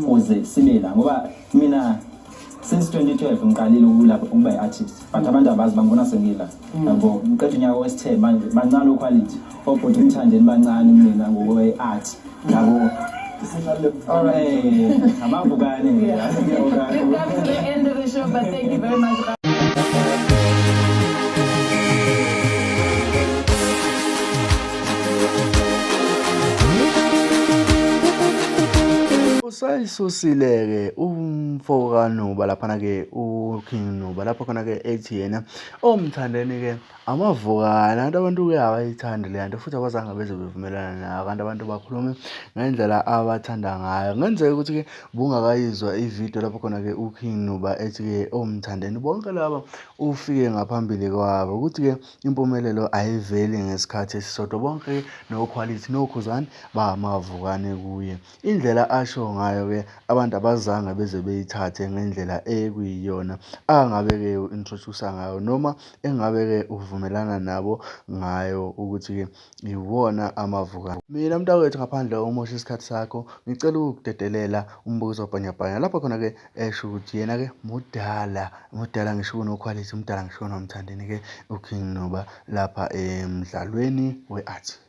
uze sibe la ngoba mina since 2012 ngiqalile ukulapha ukuba iartist but abantu abazi bangibona sengila yabo ngiqeda unyaka wesi-10 manje bancane quality obhuti uMthandeni bancane mina ngokwe art yabo amavukane We've come to the end of the show, but thank you very much. Usayisusile-ke umfo kaNuba laphana-ke uNuba lapho khona-ke ethi yena uMthandeni-ke amavukane abantu-ke abayithandi le nto futhi abazange beze bevumelana nayo kanti abantu bakhulume ngendlela abathanda ngayo. Kungenzeka ukuthi-ke bungakayizwa ividiyo lapho khona-ke uNuba ethi-ke uMthandeni bonke laba ufike ngaphambili kwabo ukuthi-ke impumelelo ayiveli ngesikhathi esisodwa bonke no-quality nokhuzani bamavukane kuye. Indlela asho ngayo-ke abantu abazange beze beyithathe ngendlela ekuyiyona angabe-ke u-introduce ngayo noma engabe-ke uvumelana nabo ngayo ukuthi-ke iwona amavukane. Mina mntakwethu ngaphandle umosha isikhathi sakho ngicela ukukudedelela umbukiso wabhanyabhanya lapho khona-ke esho ukuthi yena-ke mudala ngisho kuno-quality mudala ngisho kunoMthandeni-ke uNuba lapha emdlalweni we-art.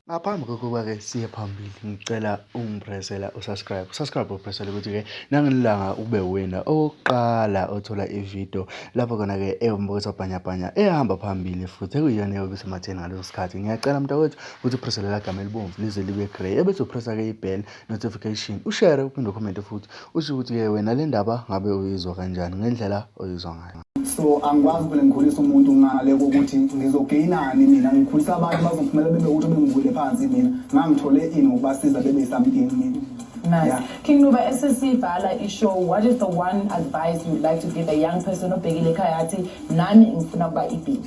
Ngaphambi kokuba-ke siye phambili ngicela ungipressela usubscribe upressele ukuthi-ke nangilanga ube wena oqala othola ividiyo lapho khona-ke umbukiso wabhanyabhanya ehamba phambili futhi ekuyiyona eyobe isematheni ngaleso sikhathi. Ngiyacela mntakwethu ukuthi upressele la gama elibomvu lize libe grey ebese upressa-ke i-bell notification ushare uphinde ukhomente futhi usho ukuthi-ke wena le ndaba ngabe uyizwa kanjani ngendlela oyizwa ngayo. So angikwazi vele ngikhulisa umuntu ngale kokuthi ngizogeyinani mina ngikhulisa abantu bazophumela bebe ukuthi bengivule phansi mina ngangithole ini ngobasiza bebe something mina. Nice. Yeah. Nuba, SSC Vala isho, what is the one advice you would like to give a young person obhekile ekhaya athi nami ngifuna ukuba iBeat?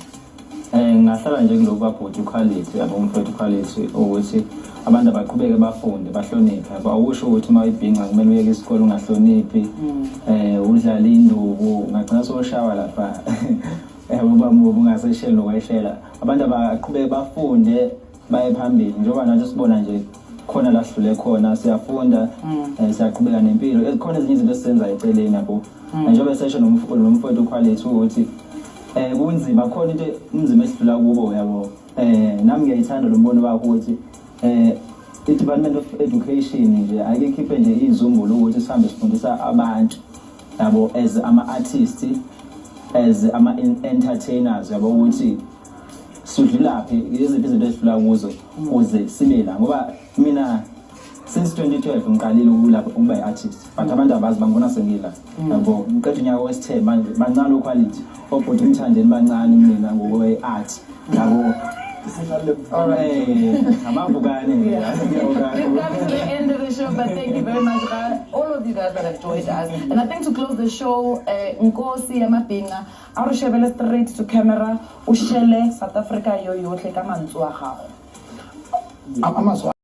Ngahlala nje ngilokubabhuti uquality yabo umfowethu uquality ukuthi abantu abaqhubeke bafunde bahloniphe awusho ukuthi uma uyibhinqa kumele uyeke isikole ungahloniphi udlala induku ungagcina soshawa lapha ungaseshela nokweshela abantu abaqhubeke bafunde baye phambili njengoba nathi sibona nje khona la sihlule khona siyafunda siyaqhubeka nempilo ezikhona ezinye izinto esizenza eceleni yabo njengoba sesho nomfowethu uquality ukuthi kunzima khona into inzima esidlula kubo yabo nami ngiyayithanda lo mbono wakho ukuthi i-Department of Education nje ake ikhiphe nje izumbulo ukuthi sihambe sifundisa abantu yabo as ama-artists as ama-entertainers yabo ukuthi sidlulaphi iziphi izinto esidlula kuzo ukuze sibe la ngoba mina since 2012 ngiqalile ukulapha ukuba i-artist but abantu abazi bangibona sengila yabo ngiqeda unyaka wesi-10 manje bancane quality obhuti uMthandeni bancane mina ngokwe art yabo amavukane. We've come to the end of the show, but thank you very much, all of you guys that have joined us. And I think to close the show, Nkosi Yamabinga, Arushebele straight to camera, Ushele, South Africa, yo yotle kamanzwa gago.